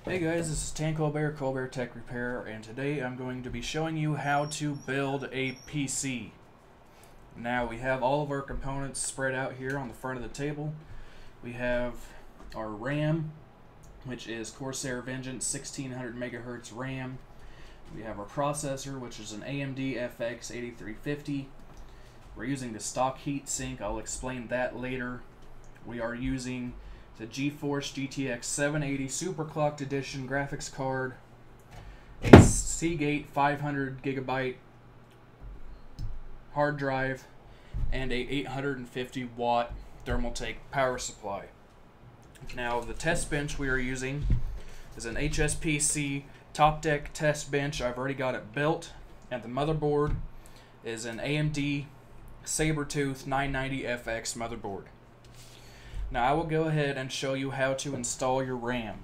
Hey guys, this is Colbert Tech Repair, and today I'm going to be showing you how to build a PC. Now we have all of our components spread out here on the front of the table. We have our RAM, which is Corsair Vengeance 1600 megahertz RAM. We have our processor, which is an AMD FX 8350. We're using the stock heat sink. I'll explain that later. We are using the GeForce GTX 780 Superclocked Edition graphics card, a Seagate 500 gigabyte hard drive, and a 850 watt Thermaltake power supply. Now the test bench we are using is an HSPC Top Deck test bench. I've already got it built, and the motherboard is an AMD Sabertooth 990FX motherboard. Now I will go ahead and show you how to install your RAM.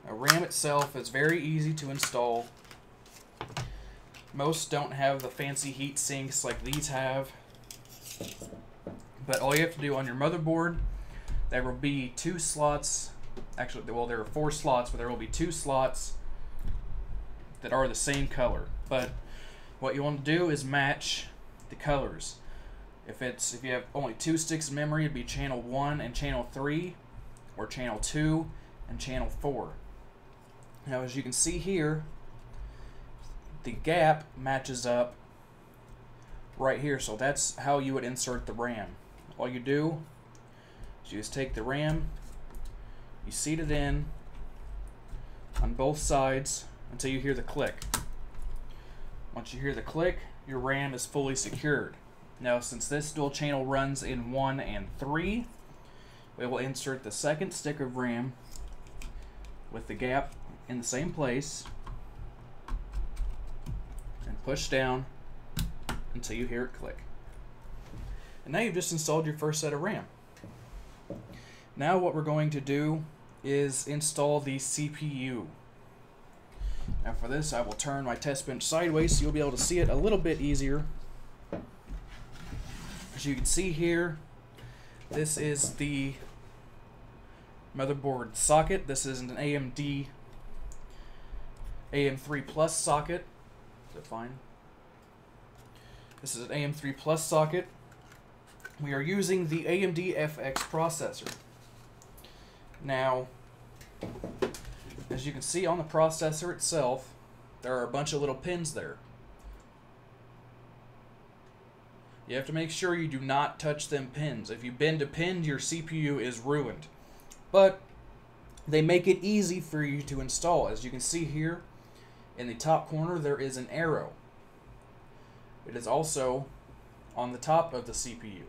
Now, RAM itself is very easy to install. Most don't have the fancy heat sinks like these have. But all you have to do on your motherboard, there will be two slots. Actually, well, there are 4 slots, but there will be 2 slots that are the same color. But what you want to do is match the colors. If you have only 2 sticks of memory, it'd be channel 1 and channel 3, or channel 2 and channel 4. Now, as you can see here, the gap matches up right here, so that's how you would insert the RAM. All you do is you just take the RAM, you seat it in on both sides until you hear the click. Once you hear the click, your RAM is fully secured. Now, since this dual channel runs in 1 and 3, we will insert the second stick of RAM with the gap in the same place and push down until you hear it click. And now you've just installed your first set of RAM. Now what we're going to do is install the CPU. Now for this, I will turn my test bench sideways so you'll be able to see it a little bit easier. As you can see here, this is the motherboard socket. This is an AMD AM3 Plus socket. Is that fine? This is an AM3 Plus socket. We are using the AMD FX processor. Now, as you can see on the processor itself, there are a bunch of little pins there. You have to make sure you do not touch them pins. If you bend a pin, your CPU is ruined. But they make it easy for you to install. As you can see here, in the top corner, there is an arrow. It is also on the top of the CPU.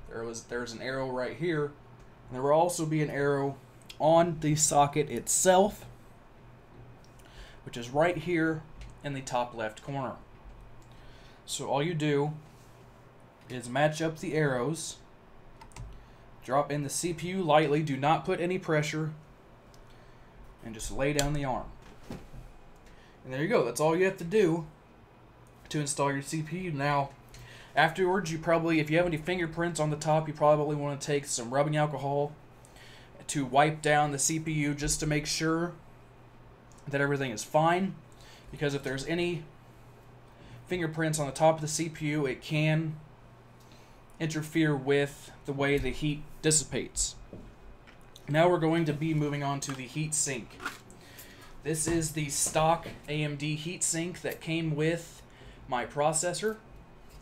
There's an arrow right here. And there will also be an arrow on the socket itself, which is right here in the top left corner. So all you do is match up the arrows, drop in the CPU lightly, do not put any pressure, and just lay down the arm. And there you go. That's all you have to do to install your CPU. Now, afterwards, you probably, if you have any fingerprints on the top, you probably want to take some rubbing alcohol to wipe down the CPU just to make sure that everything is fine. Because if there's any fingerprints on the top of the CPU, it can interfere with the way the heat dissipates. Now we're going to be moving on to the heat sink. This is the stock AMD heat sink that came with my processor.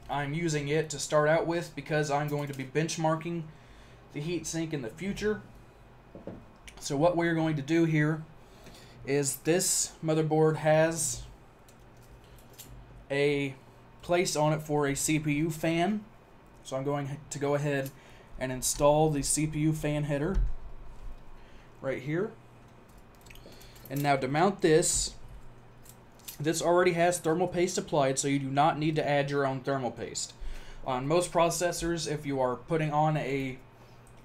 I'm using it to start out with because I'm going to be benchmarking the heat sink in the future. So what we're going to do here is this motherboard has a place on it for a CPU fan. So I'm going to go ahead and install the CPU fan header right here. And now to mount this, this already has thermal paste applied, so you do not need to add your own thermal paste. On most processors, if you are putting on a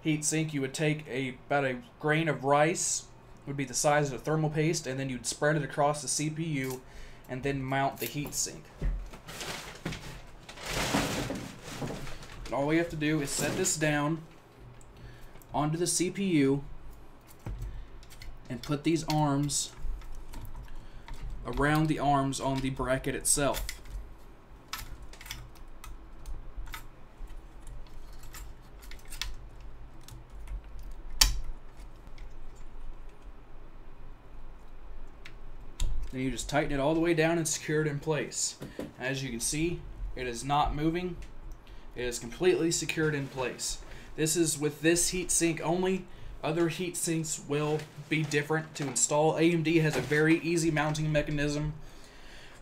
heat sink, you would take about a grain of rice, would be the size of the thermal paste, and then you'd spread it across the CPU and then mount the heat sink. And all we have to do is set this down onto the CPU and put these arms around the arms on the bracket itself. Then you just tighten it all the way down and secure it in place. As you can see, it is not moving. It is completely secured in place. This is with this heatsink only. Other heat sinks will be different to install. AMD has a very easy mounting mechanism.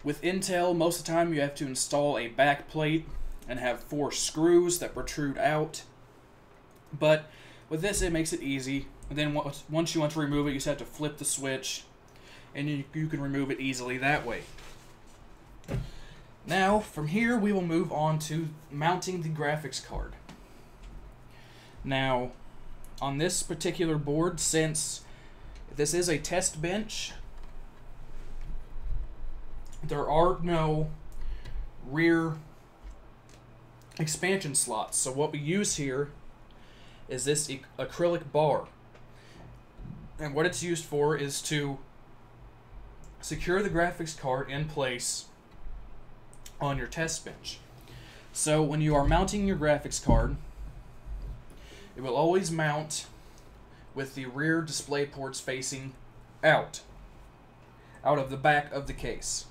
With Intel, most of the time you have to install a back plate and have 4 screws that protrude out. But with this, it makes it easy. And then once you want to remove it, you just have to flip the switch, and you can remove it easily that way. Now, from here, we will move on to mounting the graphics card. Now, on this particular board, since this is a test bench, there are no rear expansion slots. So what we use here is this acrylic bar. And what it's used for is to secure the graphics card in place on your test bench. So when you are mounting your graphics card, it will always mount with the rear display ports facing out of the back of the case.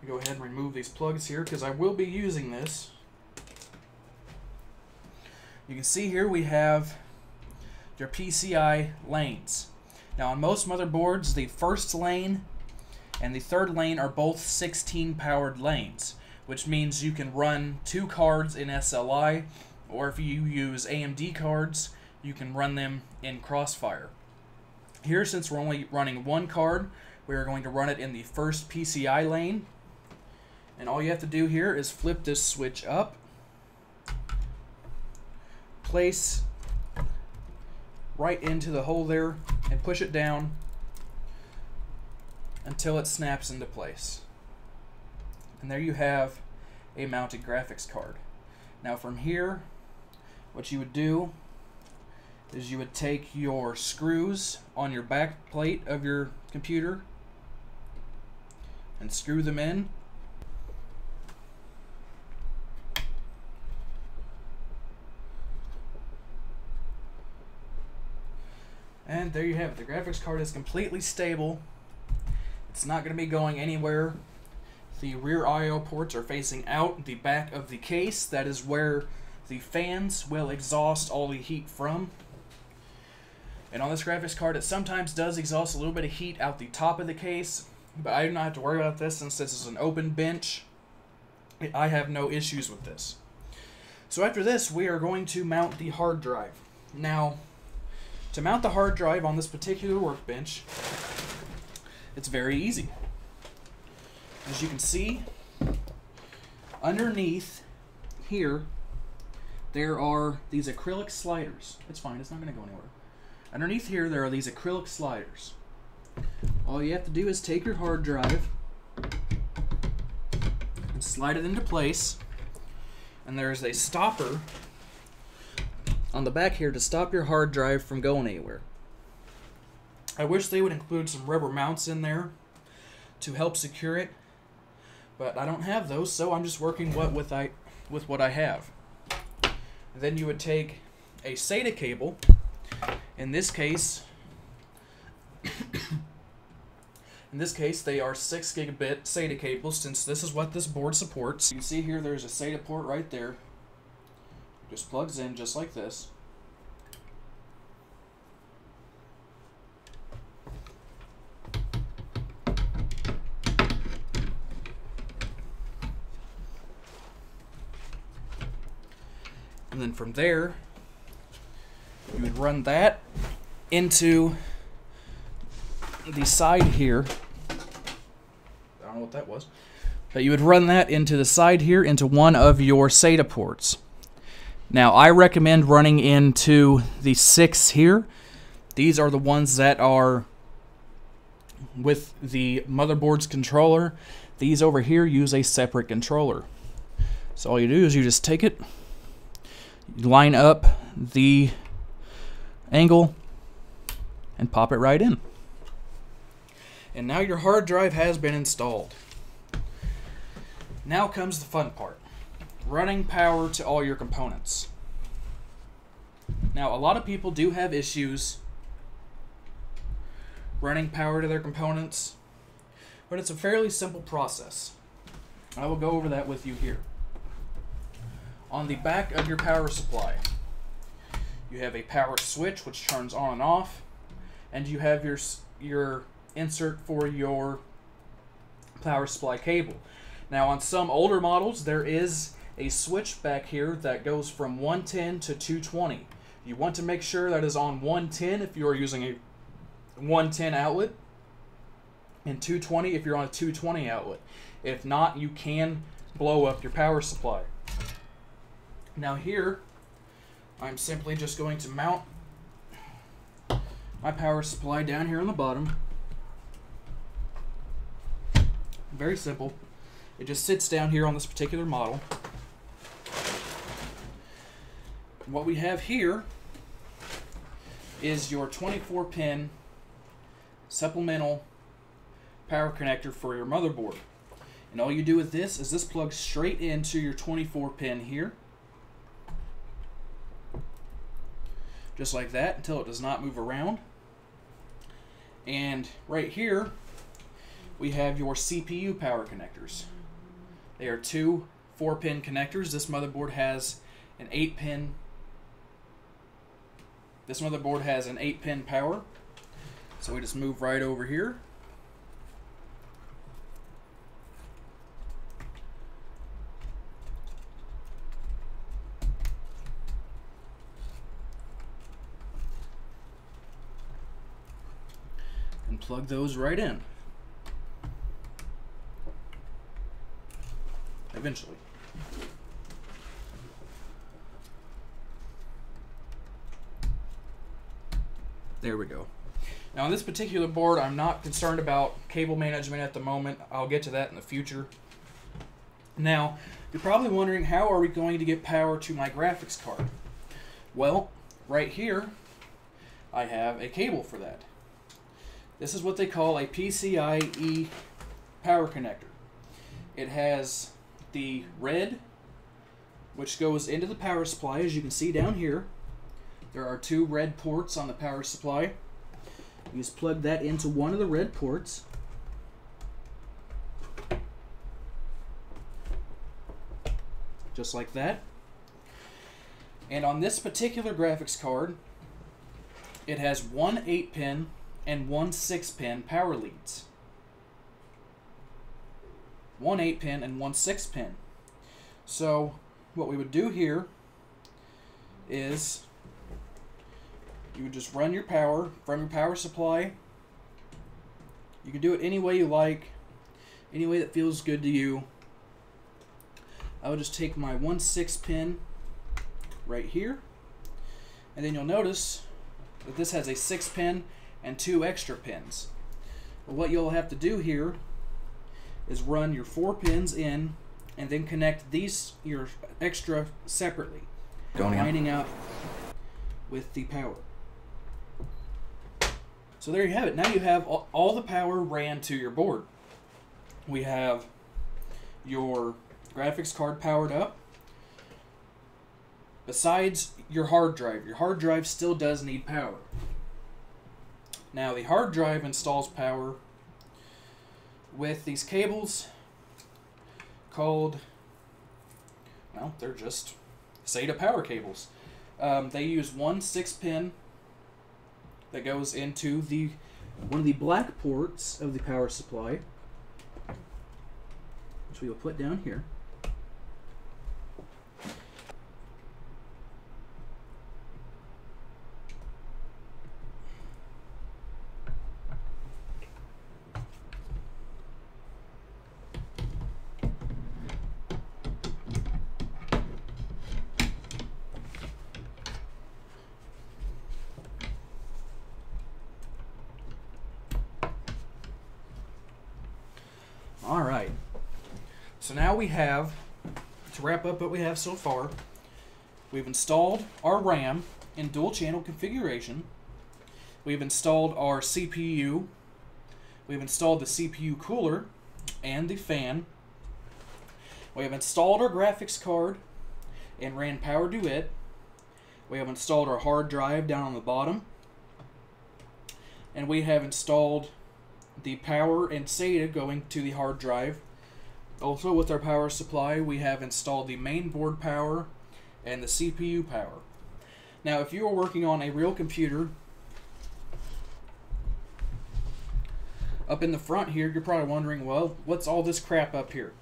Go ahead and remove these plugs here because I will be using this. You can see here we have your PCI lanes. Now on most motherboards, the first lane and the third lane are both 16 powered lanes, which means you can run 2 cards in SLI, or if you use AMD cards, you can run them in Crossfire. Here, since we're only running 1 card, we are going to run it in the first PCI lane. And all you have to do here is flip this switch up, place right into the hole there, and push it down until it snaps into place. And there you have a mounted graphics card. Now from here, what you would do is you would take your screws on your back plate of your computer and screw them in. And there you have it. The graphics card is completely stable. It's not going to be going anywhere. The rear I/O ports are facing out the back of the case. That is where the fans will exhaust all the heat from. And on this graphics card, it sometimes does exhaust a little bit of heat out the top of the case, but I do not have to worry about this since this is an open bench. I have no issues with this. So after this, we are going to mount the hard drive. Now, to mount the hard drive on this particular workbench, it's very easy. As you can see, underneath here, there are these acrylic sliders. It's fine, it's not going to go anywhere. Underneath here, there are these acrylic sliders. All you have to do is take your hard drive and slide it into place, and there's a stopper on the back here to stop your hard drive from going anywhere. I wish they would include some rubber mounts in there to help secure it, but I don't have those, so I'm just working with what I have. Then you would take a SATA cable. In this case, they are 6 gigabit SATA cables, since this is what this board supports. You can see here there's a SATA port right there. Just plugs in just like this. And then from there, you would run that into the side here. I don't know what that was. But you would run that into the side here into one of your SATA ports. Now, I recommend running into the 6 here. These are the ones that are with the motherboard's controller. These over here use a separate controller. So all you do is you just take it, you line up the angle, and pop it right in. And now your hard drive has been installed. Now comes the fun part. Running power to all your components. Now, a lot of people do have issues running power to their components, but it's a fairly simple process. I will go over that with you here. On the back of your power supply, you have a power switch which turns on and off, and you have your insert for your power supply cable. Now, on some older models, there is a switch back here that goes from 110 to 220. You want to make sure that is on 110 if you are using a 110 outlet, and 220 if you're on a 220 outlet. If not, you can blow up your power supply. Now here, I'm simply just going to mount my power supply down here on the bottom. Very simple. It just sits down here on this particular model. What we have here is your 24-pin supplemental power connector for your motherboard. And all you do with this is this plugs straight into your 24-pin here. Just like that, until it does not move around. And right here, we have your CPU power connectors. They are two 4-pin connectors. This motherboard has an 8-pin. This motherboard has an 8-pin power. So we just move right over here. And plug those right in. Eventually. There we go. Now on this particular board, I'm not concerned about cable management at the moment. I'll get to that in the future. Now, you're probably wondering, how are we going to get power to my graphics card? Well, right here, I have a cable for that. This is what they call a PCIe power connector. It has the red, which goes into the power supply, as you can see down here. There are two red ports on the power supply. You just plug that into one of the red ports. Just like that. And on this particular graphics card, it has one 8-pin and one 6-pin power leads. One 8-pin and one 6-pin. So what we would do here is you would just run your power from your power supply. You can do it any way you like, any way that feels good to you. I would just take my 1 6-pin right here, and then you'll notice that this has a 6-pin and 2 extra pins. But what you'll have to do here is run your 4 pins in and then connect these, your extra, separately, lining up with the power. So there you have it. Now you have all the power ran to your board. We have your graphics card powered up. Besides your hard drive still does need power. Now the hard drive installs power with these cables called, well, they're just SATA power cables. They use one 6-pin that goes into one of the black ports of the power supply, which we will put down here. Alright, so now we have, to wrap up what we have so far, we've installed our RAM in dual channel configuration. We've installed our CPU. We've installed the CPU cooler and the fan. We have installed our graphics card and ran power to it. We have installed our hard drive down on the bottom. And we have installed the power and SATA going to the hard drive. Also, with our power supply, we have installed the main board power and the CPU power. Now, if you are working on a real computer, up in the front here, you're probably wondering, well, what's all this crap up here?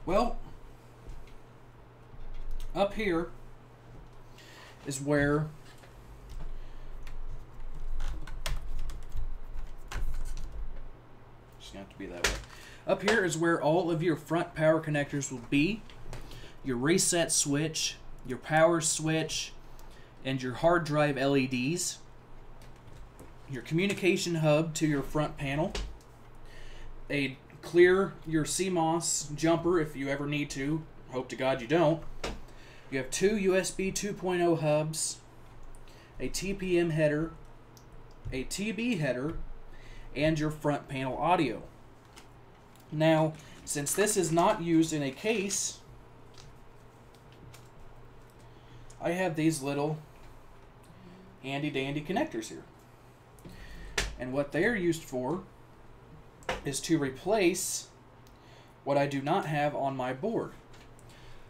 Well, up here is where just gonna have to be that way. Up here is where all of your front power connectors will be. Your reset switch, your power switch, and your hard drive LEDs. Your communication hub to your front panel. Clear your CMOS jumper if you ever need to. Hope to God you don't. You have two USB 2.0 hubs, a TPM header, a TB header, and your front panel audio. Now, since this is not used in a case, I have these little handy-dandy connectors here. And what they are used for is to replace what I do not have on my board.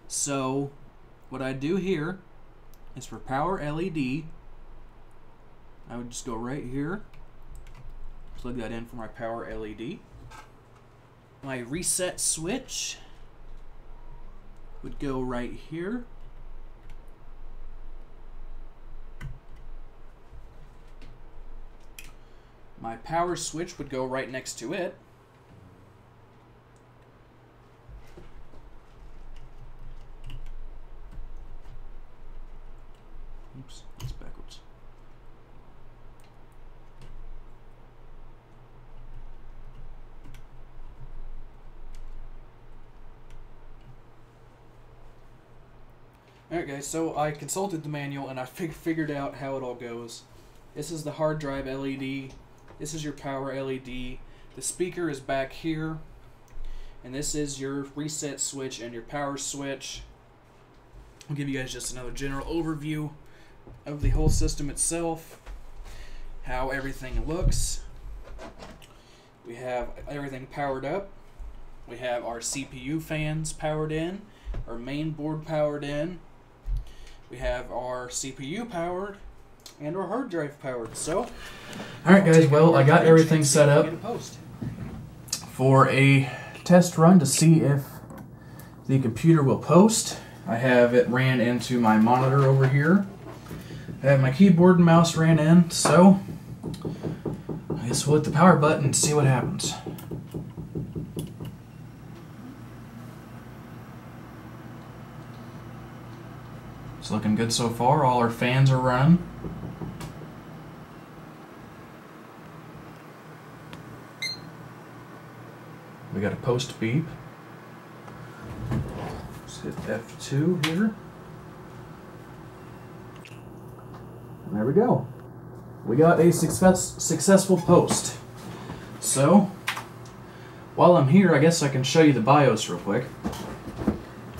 So, what I do here is for power LED, I would just go right here, plug that in for my power LED. My reset switch would go right here. My power switch would go right next to it. Oops, it's backwards. Alright guys, so I consulted the manual and I figured out how it all goes. This is the hard drive LED. This is your power LED. The speaker is back here. And this is your reset switch and your power switch. I'll give you guys just another general overview of the whole system itself. How everything looks. We have everything powered up. We have our CPU fans powered in. Our main board powered in. We have our CPU powered. And our hard drive powered. So, alright guys, well, I got everything set up for a test run to see if the computer will post. I have it ran into my monitor over here. I have my keyboard and mouse ran in, so I guess we'll hit the power button and see what happens. It's looking good so far. All our fans are running. We got a post beep. Let's hit F2 here. And there we go. We got a successful post. So, while I'm here, I guess I can show you the BIOS real quick.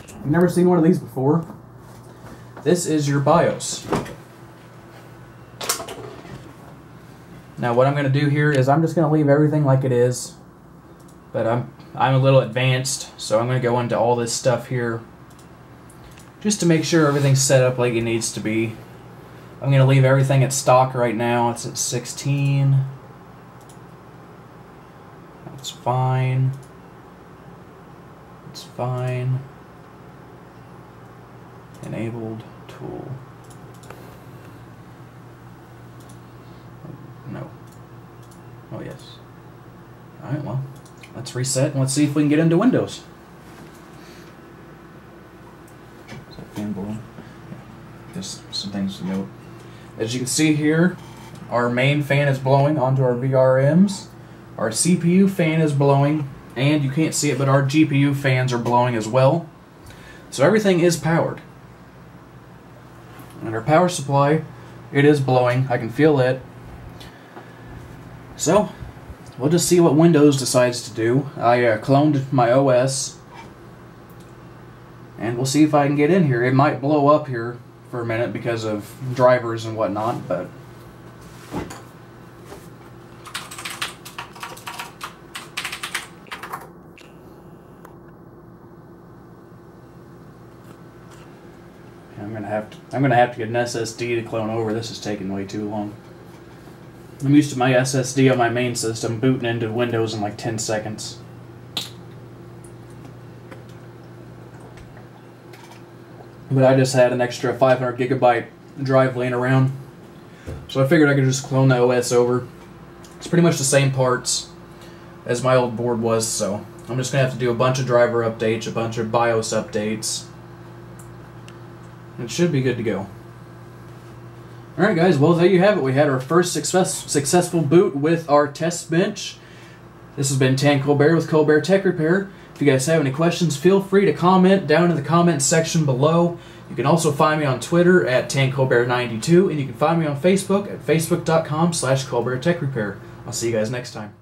You've never seen one of these before. This is your BIOS. Now what I'm going to do here is I'm just going to leave everything like it is. But I'm a little advanced, so I'm going to go into all this stuff here just to make sure everything's set up like it needs to be. I'm going to leave everything at stock right now. It's at 16. That's fine. It's fine. Enabled tool. No. Oh, yes. Alright, well. Let's reset and let's see if we can get into Windows. Is that fan blowing? Yeah. There's some things to note. As you can see here, our main fan is blowing onto our VRMs. Our CPU fan is blowing, and you can't see it, but our GPU fans are blowing as well. So everything is powered. And our power supply, it is blowing. I can feel it. So, we'll just see what Windows decides to do. I cloned my OS. And we'll see if I can get in here. It might blow up here for a minute because of drivers and whatnot, but... I'm gonna have to get an SSD to clone over. This is taking way too long. I'm used to my SSD on my main system booting into Windows in like 10 seconds. But I just had an extra 500 gigabyte drive laying around, so I figured I could just clone the OS over. It's pretty much the same parts as my old board was, so I'm just gonna have to do a bunch of driver updates, a bunch of BIOS updates. It should be good to go. Alright guys, well there you have it. We had our first successful boot with our test bench. This has been Tan Colbert with Colbert Tech Repair. If you guys have any questions, feel free to comment down in the comments section below. You can also find me on Twitter at TanColbert92, and you can find me on Facebook at facebook.com/ColbertTechRepair. I'll see you guys next time.